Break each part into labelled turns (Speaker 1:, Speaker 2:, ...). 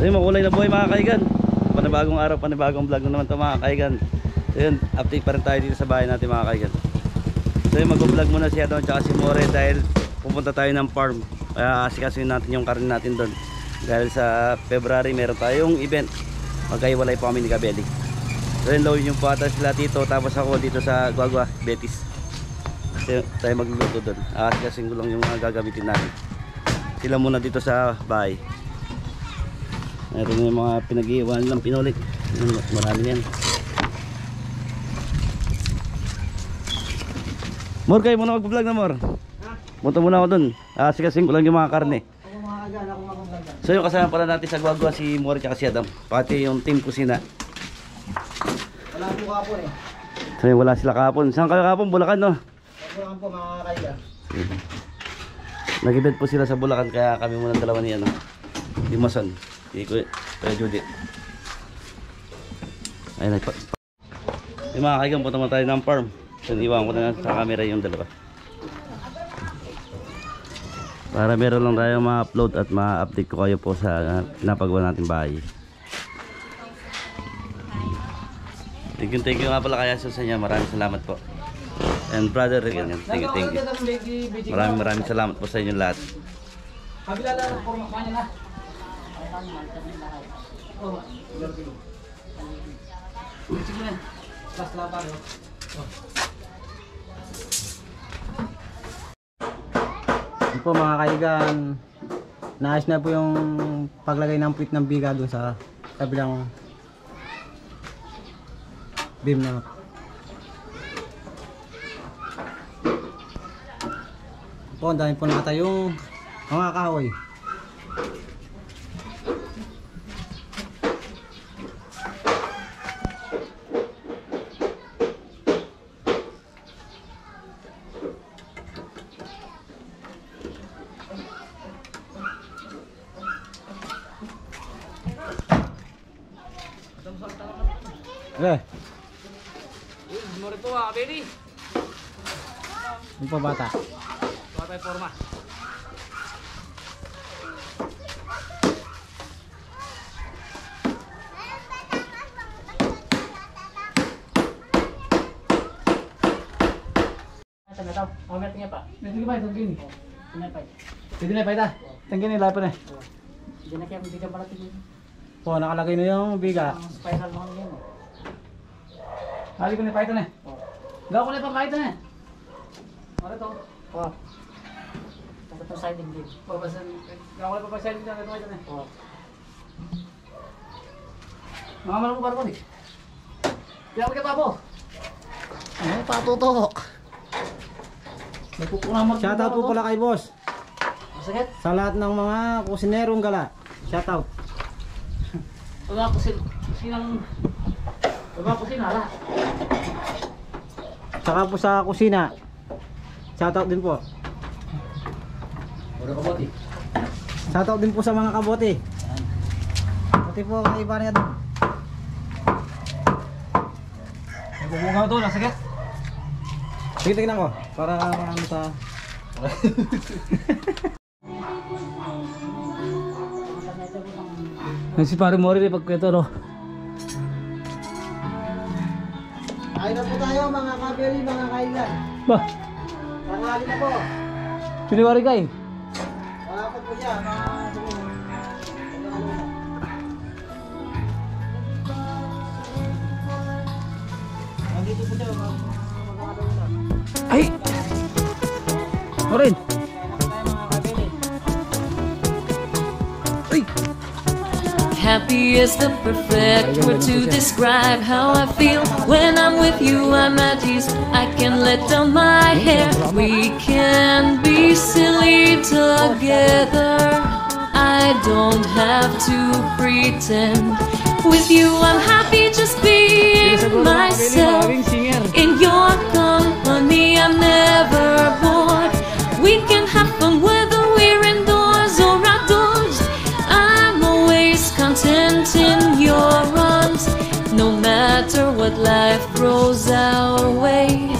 Speaker 1: So yun, makulay na buhay mga kaigan. Panibagong araw, panibagong vlog na naman ito mga kaigan. So yun, update pa rin tayo dito sa bahay natin mga kaigan. So yun, mag-vlog muna si Adon at si More dahil pupunta tayo ng farm. Kaya asikasuhin natin yung karne natin doon. Dahil sa February meron tayong event. Magkaiwalay po kami ni Kabeli. So yun, lawin yung pata sila dito. Tapos ako dito sa Guagua, Betis. So tayo magluluto doon. Asikasuhin ko lang yung mga gagamitin natin. Sila muna dito sa bahay. Ito na yung mga pinag-iwan lang pinulit. Marami yan. Mor, kayo muna mag-vlog na Mor. Punta muna ako dun. Asikasuhin ko lang yung mga karne. So yung kasama pala natin sa Guagua si Mor at si Adam. Pati yung team kusina.
Speaker 2: Wala po kapon eh.
Speaker 1: So yung wala sila kapon. Saan kayo kapon? Bulacan no?
Speaker 2: Bulacan po mga kaigan.
Speaker 1: Nag-event po sila sa Bulacan kaya kami muna dalawa ni ano. Limason. Kuya Judy. Ayun na. Yung mga kaigan punta muna tayo ng farm. So iwan ko na sa camera yung dalawa. Para meron lang tayo ma-upload at ma-update ko kayo po sa pinapagawa natin bahay. Thank you nga pala kaya sa inyo. Maraming salamat po. And brother, thank you. Maraming salamat po sa inyo lahat.
Speaker 2: Kabila lang po makanya na. Oh, sige na. Pas lapar. Po mga kaigan, naayos na po yung paglagay ng puwit ng biga doon sa kabilang beam na po. Ang dami po nakatayong mga kahoy. Eh. Mo rito Kabeli. Yung pa bata. Bata yung forma. Ano daw? Mamaya tingnan pa. Hindi ba itong gini? Tingnan pa. Tingnan pa ita. Tingnan nila pa na. Hindi na kaya biga pala tingin. Po, nakalagay na yung biga. Spiral mo yan. Hali ko na pa ito na. Gawa ko na pa ito na. Mara to. Oh. Tapos itong siding din. Oh, basta gawa ko na pa siding din ito na. Oh. Mga malang mo parang ko. Kaya ko pa po. Ano patutok? Shoutout po pala kay boss. Masakit? Sa lahat ng mga kusinerong gala. Shoutout. Wala ko sinang kusina. Saka po sa kusina. Shoutout din po. Puro kabote. Shoutout din po sa mga kabote. Pati po kay iba niya doon. Nagbubunga doon, nasakit. Sige, tignan ko. Para marami sa... Si pare Mori rin pagkwento no. Ayun na po tayo mga Kabeli, mga kaigan. Ba? Tanghali na po. Piniwari kayo? Wala po siya. Nandito po siya. Ay! Morin!
Speaker 3: Happy is the perfect word to describe how I feel when I'm with you. I'm at ease. I can let down my hair. We can be silly together. I don't have to pretend. With you, I'm happy just being myself. In your company, I'm never bored. We can have fun whether we're indoors or outdoors. I'm always content in your arms, no matter what life throws our way.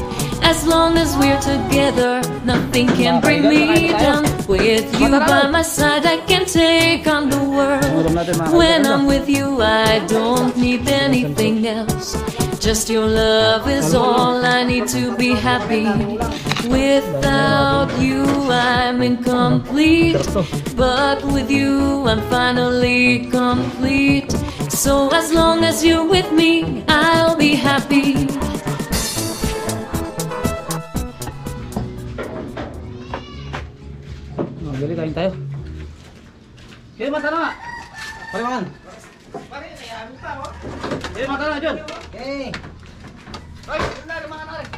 Speaker 3: As long as as we're together, nothing can bring me down. With you by my side, I can take on the world. When I'm with you, I don't need anything else. Just your love is all I need to be happy. Without you, I'm incomplete. But with you, I'm finally complete. So as long as you're with me, I'll be happy.
Speaker 2: Gali, kain tayo. Kaya mata na nga. Paliwangan. Kaya mata na, John. Okay. Ay, na, mga na rin.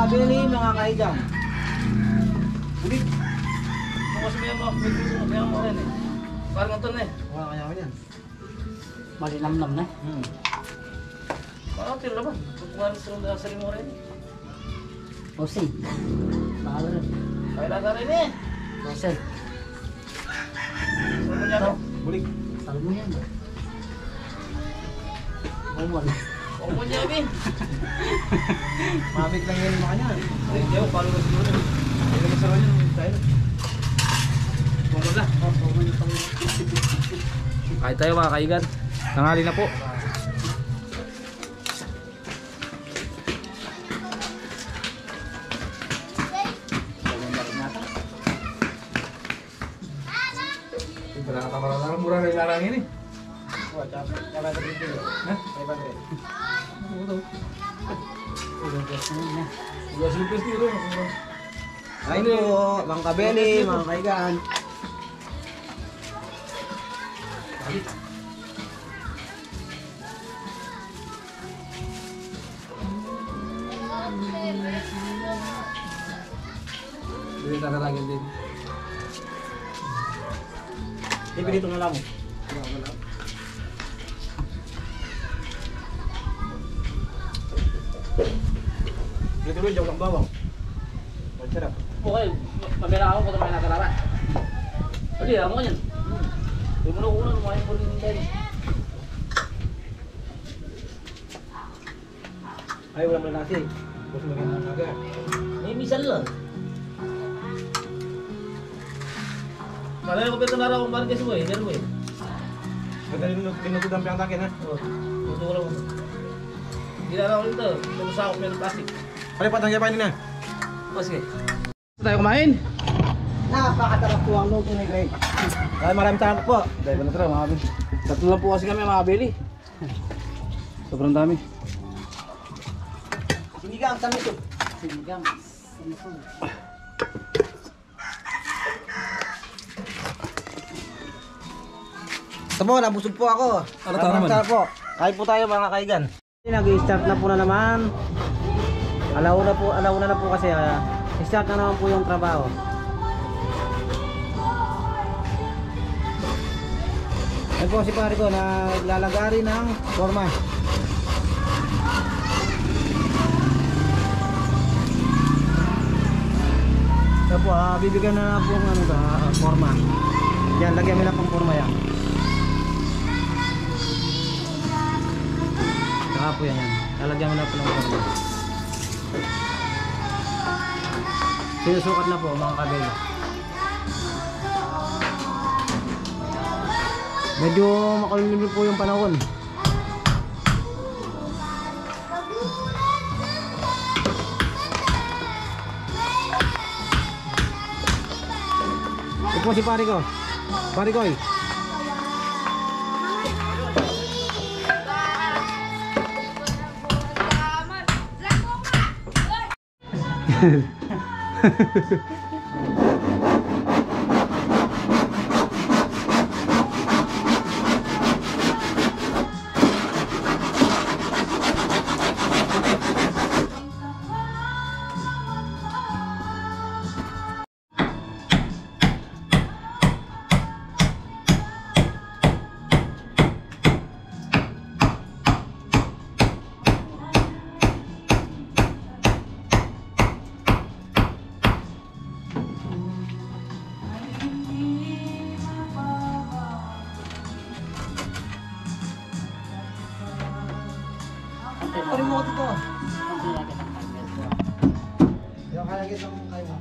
Speaker 2: Kabili, mga kaigang. Ulit. Kasi may mo rin eh. Parang ito na eh. Wala kaya ko yan. Malinamnam na. Parang tira ba? Tutungan sa rin mo rin. Osi. Nakalo rin. Kaya lata rin eh. Osi. Saan mo niya ba? Bulik. Saan mo yan ba? Umon. Umon niya ba? Mabit lang yan mga niya. Hindi ako, palo ka siguro. Hindi ka masarap yun. Tayo na. Umon na. Kahit tayo mga kaigan. Tanghali na po. Murah na ilarang ini. Wah, capek. Kala tadi itu. Hah? Saya pakai. Betul. Udah surprise dulu. Ayo, Bang Kabeli, Bang Kaigan. Ini cara lagi din. Ini pinito na lang mo. Dito rin, jauh lang bawang. Masarap. Okay, pamela ako kung may nakalala. Pwede, alam mo yan. Hindi mo na kunan, kumain mo rin tayo. Ay, wala mo na nasi. Gusto mo rin ang naga. May misal lang. Malay ko pito na raw kung bakit mo eh, hindi mo eh. Ganda linutod ang piyang takin ha? Oo, luto ko lang mo. Hindi na raw ulit ito, lumusakop may plastic. Pali patang kaya pa na. O sige. Gusto tayo kumain? Napakatarap po ang luto ni Greg. Dahil maraming tarap po. Dahil ba na tara mga kabili. Tatlo lang po kasi kami mga kabili. Sobrang dami. Sinigang sa mito. Sinigang sa mito. Tamo, nabusog po ako. Ano po? Kain po tayo mga kaigan. Nag-start na po na naman. Alauna na po kasi start na naman po yung trabaho. Ayun po si pare ko na lalagari ng forma. Ayun po, bibigyan na po ng forma. Yan, lagyan mo na pang forma yan. Saka po yan. Lalagyan mo na po ng forma. Sinusukat na po mga kabelo. Medyo makulimlim po yung panahon. Ito po si pare ko. Pare ko eh. mo dito. Yung kalagit ng kayo.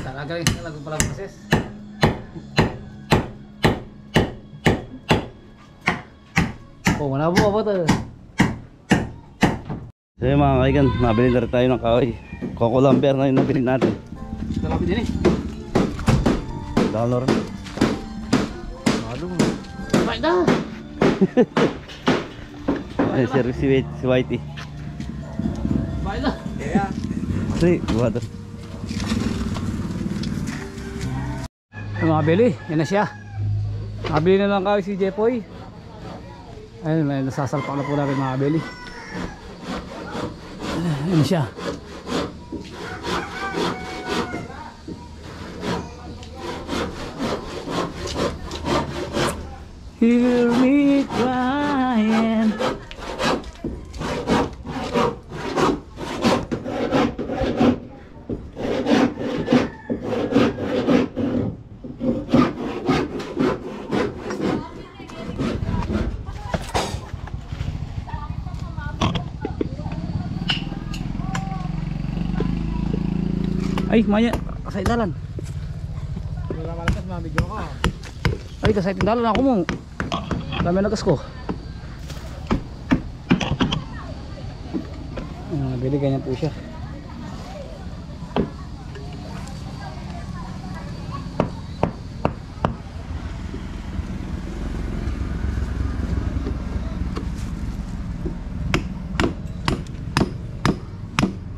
Speaker 4: Talaga yung lagu pala proses. Oh, wala po apa to?
Speaker 1: So yun mga kaigan, nabili na rin tayo ng kahoy. Coco lumber na yung nabili natin.
Speaker 4: Talaga din eh.
Speaker 1: $1.
Speaker 4: Malum. Baik dah.
Speaker 1: Ay, service si Whitey.
Speaker 4: Baik dah.
Speaker 2: Yeah.
Speaker 1: Kasi, buha to.
Speaker 4: Mga beli, yan na siya. Nabili na lang kayo si Jepoy. Ayun, nasasalpak na po natin mga beli. Yan na siya. Hear me crying. Ay, maya, kasay dalan.
Speaker 2: Wala malakas mga video ko.
Speaker 4: Ay, kasay dalan ako mo. Dami nagas ko. Bili ganyan po siya.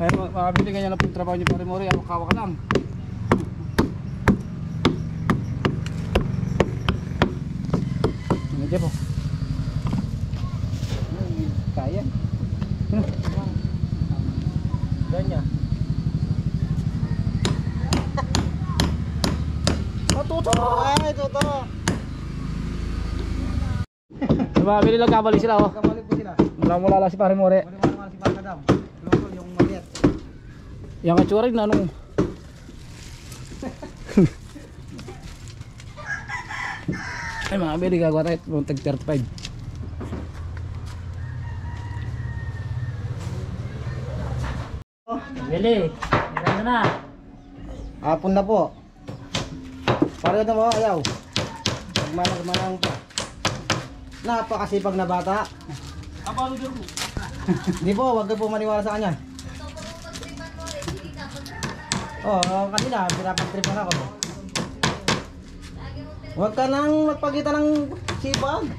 Speaker 4: Kaya makabili ganyan na po yung trabaho niyo pare Mori. Awak-awak lang. Ano dyan po? Kaya. Ano?
Speaker 2: Ganyan.
Speaker 4: Matuto!
Speaker 2: Ay, totoo.
Speaker 4: Mabili lang kabali sila oh.
Speaker 2: Kamali po sila.
Speaker 4: Mula lang si pare More.
Speaker 2: Wala si Pagkadam. Loko yung maliit.
Speaker 4: Yang katsura rin na anong ay mga bili gagawa tayo mga tag 35. Bili, ganda na.
Speaker 2: Hapon na po. Para na mo, ayaw. Magmanang pa. Napakasipag na bata. Hindi po, wag ka po maniwala sa kanya. Kanina, pinapag-tripan ako. Huwag ka nang magpakita ng sipag.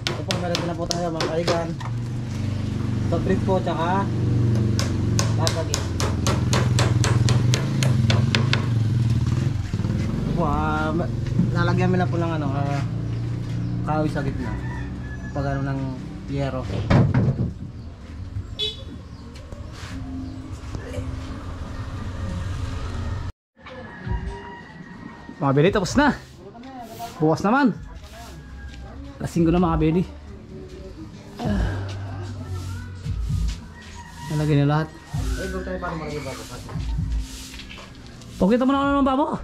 Speaker 2: Ito po, meron na po tayo mga kaigan. Soft drink po, tsaka papagin. Ito po, lalagyan mo na po ng kahoy sa gitna. Pag ng yero.
Speaker 4: Mga bili, tapos na. Bukas naman. Lasing ko na mga bili. Nalagay na lahat.
Speaker 2: Ay, doon tayo para marami ba po.
Speaker 4: Pagkita mo na ano ng babo.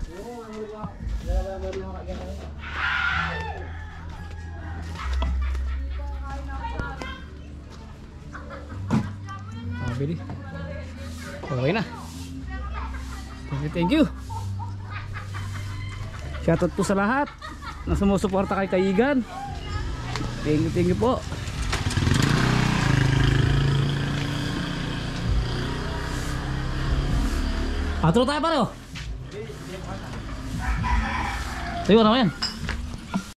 Speaker 4: Mga bili. Okay na. Thank you. Shoutout po sa lahat na sumusuporta kay Kaigan. Thank you po. Atro tayo pareho. Tayo na mo yan.